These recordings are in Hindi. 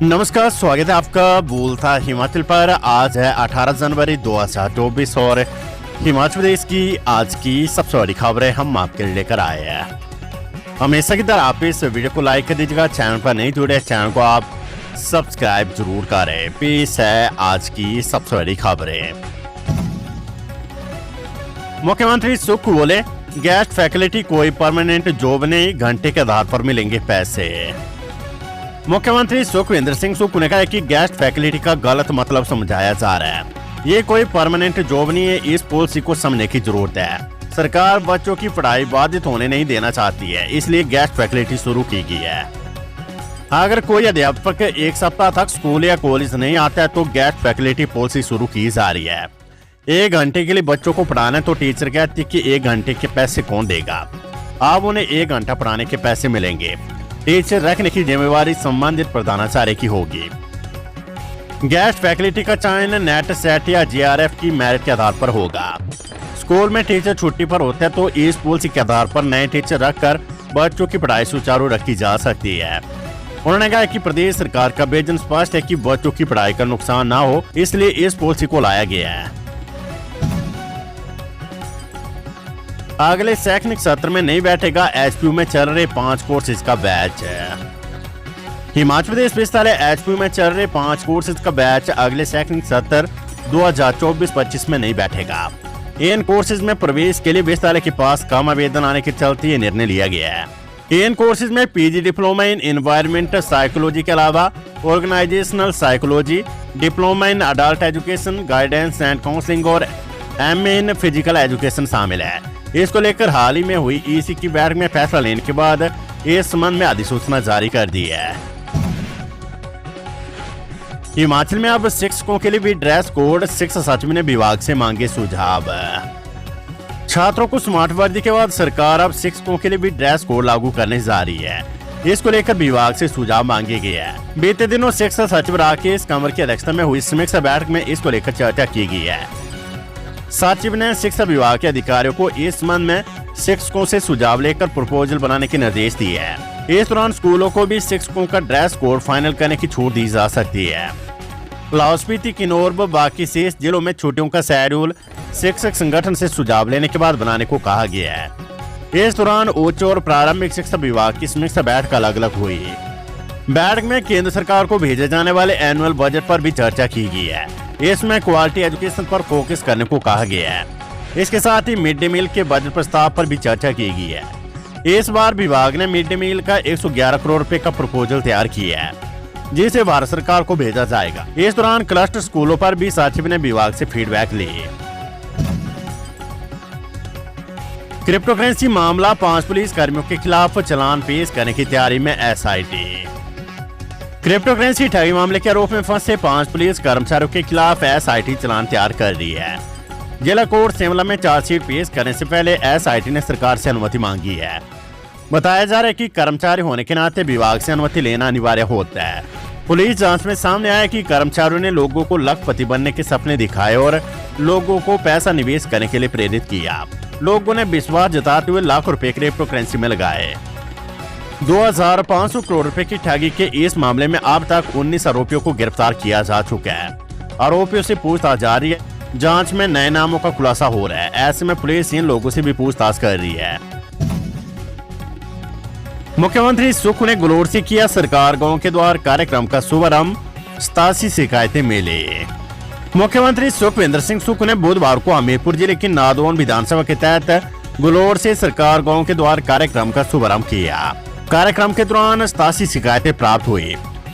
नमस्कार, स्वागत है आपका बोलता हिमाचल पर। आज है 18 जनवरी 2024 और हिमाचल प्रदेश की आज की सबसे बड़ी खबरें हम आपके लिए लेकर आए हैं। हमेशा की तरह आप इस वीडियो को लाइक कर दीजिएगा। चैनल पर नहीं जुड़े चैनल को आप सब्सक्राइब जरूर करें। पेश है आज की सबसे बड़ी खबरें। मुख्यमंत्री सुख बोले, गेस्ट फैकल्टी कोई परमानेंट जॉब नहीं, घंटे के आधार पर मिलेंगे पैसे। मुख्यमंत्री सुखविंदर सिंह सुक्खू ने कहा है कि गेस्ट फैकल्टी का गलत मतलब समझाया जा रहा है। ये कोई परमानेंट जॉब नहीं है, इस पॉलिसी को समझने की जरूरत है। सरकार बच्चों की पढ़ाई बाधित होने नहीं देना चाहती है, इसलिए गेस्ट फैकल्टी शुरू की गई है। अगर कोई अध्यापक एक सप्ताह तक स्कूल या कॉलेज नहीं आता है तो गेस्ट फैकल्टी पॉलिसी शुरू की जा रही है। 1 घंटे के लिए बच्चों को पढ़ाना है तो टीचर कहती है कि 1 घंटे के पैसे कौन देगा। अब उन्हें 1 घंटा पढ़ाने के पैसे मिलेंगे। टीचर रखने की जिम्मेवारी संबंधित प्रधानाचार्य की होगी। गेस्ट फैकल्टी का चयन नेट सेट या जीआरएफ की मेरिट के आधार पर होगा। स्कूल में टीचर छुट्टी पर होते हैं तो इस पॉलिसी के आधार पर नए टीचर रखकर बच्चों की पढ़ाई सुचारू रखी जा सकती है। उन्होंने कहा कि प्रदेश सरकार का विजन स्पष्ट है कि बच्चों की पढ़ाई का नुकसान न हो, इसलिए इस पॉलिसी को लाया गया है। अगले शैक्षणिक सत्र में नहीं बैठेगा एचपीयू में चल रहे 5 कोर्सेज का बैच। हिमाचल प्रदेश विश्वविद्यालय एचपीयू में चल रहे 5 कोर्सेज का बैच अगले शैक्षणिक सत्र 2024-25 में नहीं बैठेगा। इन कोर्सेज में प्रवेश के लिए विश्वविद्यालय के पास कम आवेदन आने के चलते ये निर्णय लिया गया है। इन कोर्सेज में PG diploma in environmental psychology के अलावा organizational psychology, diploma in adult education, guidance and counselling और एमए इन फिजिकल एजुकेशन शामिल है। इसको लेकर हाल ही में हुई ईसी की बैठक में फैसला लेने के बाद इस संबंध में अधिसूचना जारी कर दी है। हिमाचल में अब शिक्षकों के लिए भी ड्रेस कोड, शिक्षा सचिव ने विभाग से मांगे सुझाव। छात्रों को स्मार्ट वर्दी के बाद सरकार अब शिक्षकों के लिए भी ड्रेस कोड लागू करने जा रही है। इसको लेकर विभाग से सुझाव मांगे गए हैं। बीते दिनों शिक्षा सचिव राकेश कंवर की अध्यक्षता में हुई समीक्षा बैठक में इसको लेकर चर्चा की गई है। सचिव ने शिक्षा विभाग के अधिकारियों को इस संबंध में शिक्षकों से सुझाव लेकर प्रपोजल बनाने के निर्देश दिए हैं। इस दौरान स्कूलों को भी शिक्षकों का ड्रेस कोड फाइनल करने की छूट दी जा सकती है। लाहौल स्पीति, किन्नौर व बाकी शेष जिलों में छुट्टियों का शेड्यूल शिक्षक संगठन से सुझाव लेने के बाद बनाने को कहा गया है। इस दौरान उच्च और प्रारंभिक शिक्षा विभाग की समीक्षा बैठक अलग अलग हुई। बैठक में केंद्र सरकार को भेजे जाने वाले एनुअल बजट पर भी चर्चा की गई है। इसमें क्वालिटी एजुकेशन पर फोकस करने को कहा गया है। इसके साथ ही मिड डे मील के बजट प्रस्ताव पर भी चर्चा की गई है। इस बार विभाग ने मिड डे मील का 111 करोड़ रुपए का प्रपोजल तैयार किया है, जिसे भारत सरकार को भेजा जाएगा। इस दौरान क्लस्टर स्कूलों पर भी सचिव ने विभाग से फीडबैक ली। क्रिप्टो करेंसी मामला, 5 पुलिस कर्मियों के खिलाफ चालान पेश करने की तैयारी में एसआईटी। क्रिप्टो करेंसी ठगी मामले के आरोप में फंसे 5 पुलिस कर्मचारियों के खिलाफ एसआईटी चालान तैयार कर रही है। जिला कोर्ट शिमला में चार्जशीट पेश करने से पहले एसआईटी ने सरकार से अनुमति मांगी है। बताया जा रहा है कि कर्मचारी होने के नाते विभाग से अनुमति लेना अनिवार्य होता है। पुलिस जांच में सामने आया कि कर्मचारियों ने लोगों को लखपति बनने के सपने दिखाए और लोगों को पैसा निवेश करने के लिए प्रेरित किया। लोगों ने विश्वास जताते हुए लाखों रुपए क्रिप्टो करेंसी में लगाए। 2500 करोड़ रुपए की ठगी के इस मामले में अब तक 19 आरोपियों को गिरफ्तार किया जा चुका है। आरोपियों से पूछताछ जारी है। जांच में नए नामों का खुलासा हो रहा है। ऐसे में पुलिस इन लोगों से भी पूछताछ कर रही है। मुख्यमंत्री सुख ने गलोर से किया सरकार गांव के द्वार कार्यक्रम का शुभारंभ, 87 शिकायतें मिले। मुख्यमंत्री सुखविंदर सिंह सुक्खू ने बुधवार को हमीरपुर जिले की नादौन विधानसभा के तहत गलोर से सरकार गांव के द्वार कार्यक्रम का शुभारंभ किया। कार्यक्रम के दौरान 87 शिकायतें प्राप्त हुई।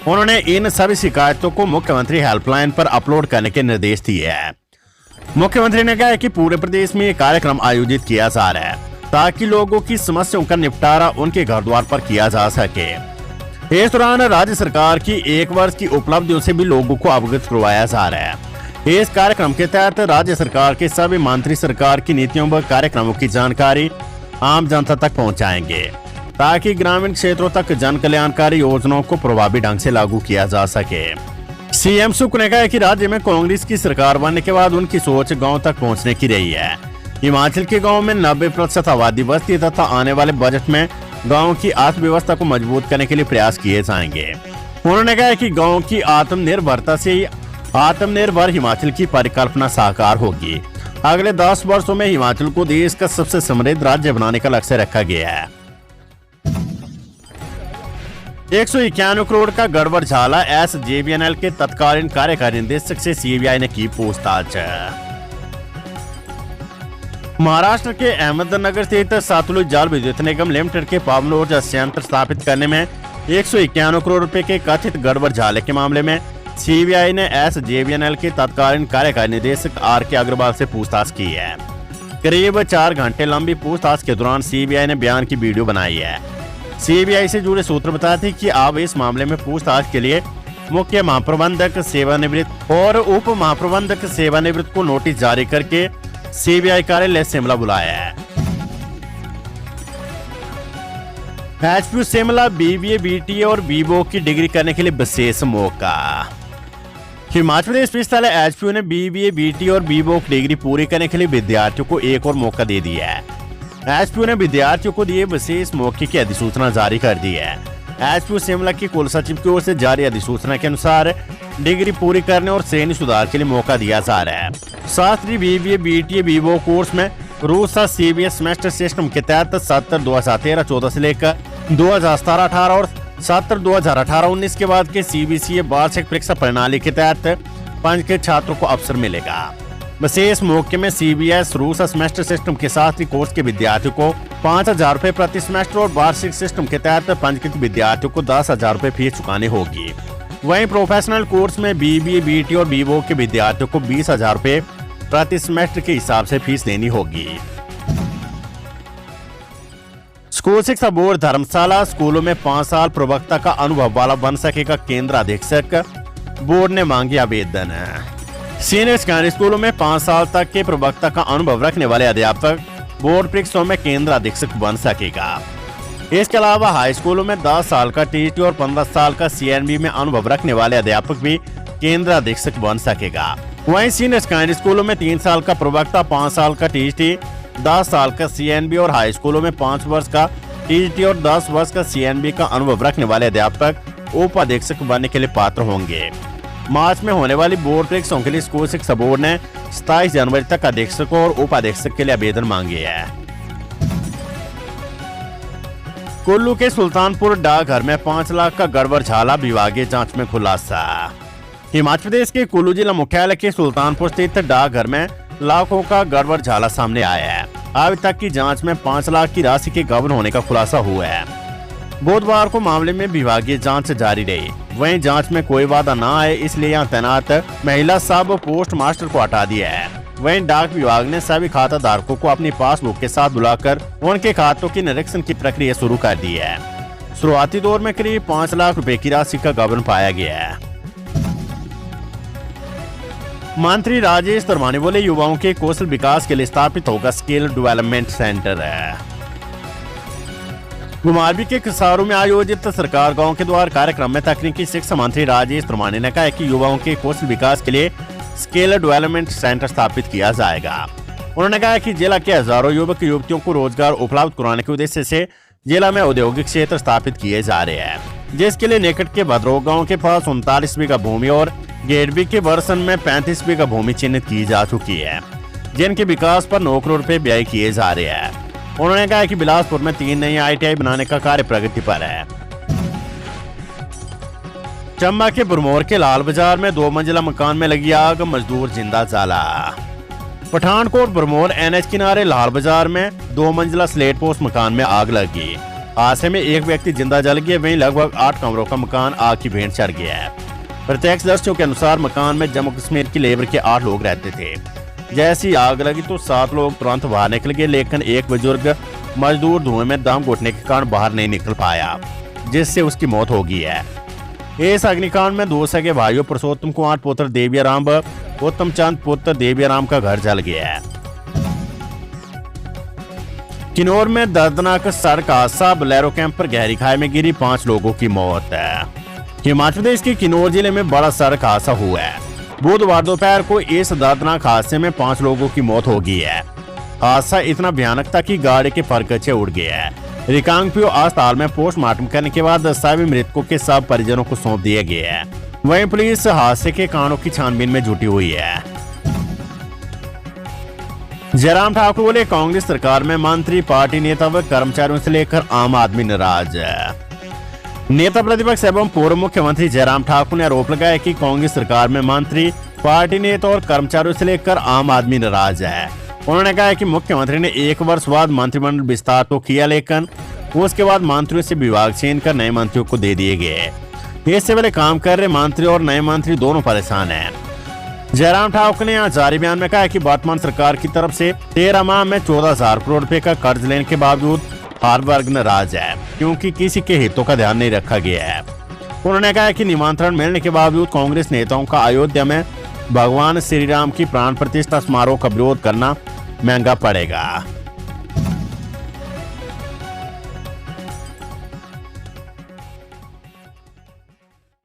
उन्होंने इन सभी शिकायतों को मुख्यमंत्री हेल्पलाइन पर अपलोड करने के निर्देश दिए हैं। मुख्यमंत्री ने कहा कि पूरे प्रदेश में ये कार्यक्रम आयोजित किया जा रहा है ताकि लोगों की समस्याओं का निपटारा उनके घर द्वार पर किया जा सके। इस दौरान राज्य सरकार की 1 वर्ष की उपलब्धियों से भी लोगों को अवगत करवाया जा रहा है। इस कार्यक्रम के तहत राज्य सरकार के सभी मंत्री सरकार की नीतियों व कार्यक्रमों की जानकारी आम जनता तक पहुँचाएंगे ताकि ग्रामीण क्षेत्रों तक जन कल्याणकारी योजनाओं को प्रभावी ढंग से लागू किया जा सके। सीएम सुख ने कहा कि राज्य में कांग्रेस की सरकार बनने के बाद उनकी सोच गांव तक पहुंचने की रही है। हिमाचल के गांव में 90% आबादी बसती है तथा आने वाले बजट में गांव की अर्थव्यवस्था को मजबूत करने के लिए प्रयास किए जाएंगे। उन्होंने कहा कि गांव की आत्मनिर्भरता से ही आत्मनिर्भर हिमाचल की परिकल्पना साकार होगी। अगले 10 वर्षों में हिमाचल को देश का सबसे समृद्ध राज्य बनाने का लक्ष्य रखा गया है। 191 करोड़ का गड़बड़ झाला, SJVNL के तत्कालीन कार्यकारी निदेशक से सीबीआई ने की पूछताछ। महाराष्ट्र के अहमदनगर स्थित सतलुज जल विद्युत निगम लिमिटेड के पवन ऊर्जा संयंत्र स्थापित करने में 191 करोड़ रुपए के कथित गड़बड़ झाले के मामले में सीबीआई ने SJVNL के तत्कालीन कार्यकारी निदेशक RK अग्रवाल से पूछताछ की है। करीब 4 घंटे लंबी पूछताछ के दौरान सीबीआई ने बयान की वीडियो बनाई है। सीबीआई से जुड़े सूत्र बताते हैं कि अब इस मामले में पूछताछ के लिए मुख्य महाप्रबंधक सेवानिवृत्त और उप महाप्रबंधक सेवानिवृत्त को नोटिस जारी करके सीबीआई कार्यालय शिमला बुलाया है। HPU शिमला BBA, BTA और BVOC की डिग्री करने के लिए विशेष मौका। हिमाचल प्रदेश विश्वविद्यालय HPU ने BBA, BTA और BVOC डिग्री पूरी करने के लिए विद्यार्थियों को एक और मौका दे दिया है। HPU ने विद्यार्थियों को दिए विशेष मौके की अधिसूचना जारी कर दी है। HPU शिमला की कुल सचिव की ओर से जारी अधिसूचना के अनुसार डिग्री पूरी करने और श्रेणी सुधार के लिए मौका दिया जा रहा है। Shastri BBA, BTA, BVOC course में रूसा CBS सेमेस्टर सिस्टम के तहत सत्र 2013-14 से लेकर 2017-18 और सत्र 2018-19 के बाद के CBCA वार्षिक परीक्षा प्रणाली के तहत 5 के छात्रों को अवसर मिलेगा। विशेष मौके में CBS रूसा सेमेस्टर सिस्टम के शास्त्री कोर्स के विद्यार्थियों को 5,000 रुपए प्रति सेमेस्टर और वार्षिक सिस्टम के तहत पंजीकृत विद्यार्थियों को 10,000 रुपए फीस चुकानी होगी। वहीं प्रोफेशनल कोर्स में BBA, BTA और BVOC के विद्यार्थियों को 20,000 रुपए प्रति सेमेस्टर के हिसाब से फीस देनी होगी। स्कूल शिक्षा बोर्ड धर्मशाला स्कूलों में 5 साल प्रवक्ता का अनुभव वाला बन सकेगा केंद्र अधीक्षक, बोर्ड ने मांगी आवेदन। सीनियर सेकेंडरी स्कूलों में 5 साल तक के प्रवक्ता का अनुभव रखने वाले अध्यापक बोर्ड परीक्षाओं में केंद्र अधीक्षक बन सकेगा। इसके अलावा हाई स्कूलों में 10 साल का TT और 15 साल का CNB में अनुभव रखने वाले अध्यापक भी केंद्र अधीक्षक बन सकेगा। वहीं सीनियर सेकेंडरी स्कूलों में 3 साल का प्रवक्ता, 5 साल का TT, 10 साल का CNB और हाई स्कूलों में 5 वर्ष का TT और 10 वर्ष का CNB का अनुभव रखने वाले अध्यापक उप अधीक्षक बनने के लिए पात्र होंगे। मार्च में होने वाली बोर्ड परीक्षाओं के लिए स्कूल शिक्षा बोर्ड ने 27 जनवरी तक अधीक्षकों और उप अधीक्षक के लिए आवेदन मांगे हैं। कुल्लू के सुल्तानपुर डाकघर में 5 लाख का गड़बड़ झाला, विभागीय जांच में खुलासा। हिमाचल प्रदेश के कुल्लू जिला मुख्यालय के सुल्तानपुर स्थित डाकघर में लाखों का गड़बड़ झाला सामने आया है। अभी तक की जांच में 5 लाख की राशि के गबन होने का खुलासा हुआ है। बुधवार को मामले में विभागीय जांच जारी रही। वहीं जांच में कोई वादा न आए, इसलिए यहां तैनात महिला सब पोस्ट मास्टर को हटा दिया है। वहीं डाक विभाग ने सभी खाता धारकों को अपनी पासबुक के साथ बुलाकर उनके खातों की निरीक्षण की प्रक्रिया शुरू कर दी है। शुरुआती दौर में करीब 5 लाख रुपए की राशि का गबन पाया गया है। मंत्री राजेश धर्मानी बोले, युवाओं के कौशल विकास के लिए स्थापित होगा स्किल डेवलपमेंट सेंटर। घुमारवी के किसारों में आयोजित सरकार गांव के द्वार कार्यक्रम में तकनीकी शिक्षा मंत्री राजेश धर्मानी ने कहा कि युवाओं के कौशल विकास के लिए स्किल डेवलपमेंट सेंटर स्थापित किया जाएगा। उन्होंने कहा कि जिला के हजारों युवक युवतियों को रोजगार उपलब्ध कराने के उद्देश्य से जिला में औद्योगिक क्षेत्र स्थापित किए जा रहे हैं, जिसके लिए निकट के भद्रोग गांव के पास 39 बीघा भूमि और गेडबी के बरसन में 35 बीघा भूमि चिन्हित की जा चुकी है, जिनके विकास पर 9 करोड़ रुपए व्यय किए जा रहे हैं। उन्होंने कहा कि बिलासपुर में 3 नई ITI बनाने का कार्य प्रगति पर है। चंबा के बुरमोर के लाल बाजार में 2 मंजिला मकान में लगी आग, मजदूर जिंदा जला। पठानकोट बुरमोर NH किनारे लाल बाजार में 2 मंजिला स्लेट पोस्ट मकान में आग लगी। हादसे में एक व्यक्ति जिंदा जल गया, वहीं लगभग 8 कमरों का मकान आग की भेंट चढ़ गया है। प्रत्यक्षदर्शियों के अनुसार मकान में जम्मू कश्मीर की लेबर के 8 लोग रहते थे। जैसी आग लगी तो 7 लोग तुरंत बाहर निकल गए, लेकिन एक बुजुर्ग मजदूर धुएं में दम घुटने के कारण बाहर नहीं निकल पाया, जिससे उसकी मौत हो गई है। इस अग्निकांड में 2 सगे भाइयों पुरुषोत्तम कुमार पुत्र देवियाराम व उत्तम चंद पुत्र देवियाराम का घर जल गया है। किन्नौर में दर्दनाक सड़क हादसा, बोलेरो कैंपर गहरी खाई में गिरी, 5 लोगों की मौत है। हिमाचल प्रदेश के किन्नौर जिले में बड़ा सड़क हादसा हुआ है। बुधवार दोपहर को इस दर्दनाक हादसे में 5 लोगों की मौत हो गई है। हादसा इतना भयानक था कि गाड़ी के परखचे उड़ गए हैं। रिकांगपियो अस्पताल में पोस्टमार्टम करने के बाद सभी मृतकों के सब परिजनों को सौंप दिए गए हैं। वहीं पुलिस हादसे के कारणों की छानबीन में जुटी हुई है। जयराम ठाकुर बोले, कांग्रेस सरकार में मंत्री, पार्टी नेता व कर्मचारियों से लेकर आम आदमी नाराज है। नेता प्रतिपक्ष एवं पूर्व मुख्यमंत्री जयराम ठाकुर ने आरोप लगाया कि कांग्रेस सरकार में मंत्री, पार्टी नेता और कर्मचारियों से लेकर आम आदमी नाराज है। उन्होंने कहा कि मुख्यमंत्री ने 1 वर्ष बाद मंत्रिमंडल विस्तार तो किया, लेकिन उसके बाद मंत्रियों से विभाग छीन कर नए मंत्रियों को दे दिए गए। इससे पहले काम कर रहे मंत्री और नए मंत्री दोनों परेशान हैं। जयराम ठाकुर ने यहाँ जारी बयान में कहा कि वर्तमान सरकार की तरफ से 13 माह में 14,000 करोड़ रुपए का कर्ज लेने के बावजूद हर वर्ग नाराज है, क्योंकि किसी के हितों का ध्यान नहीं रखा गया है। उन्होंने कहा कि निमंत्रण मिलने के बावजूद कांग्रेस नेताओं का अयोध्या में भगवान श्री राम की प्राण प्रतिष्ठा समारोह का विरोध करना महंगा पड़ेगा।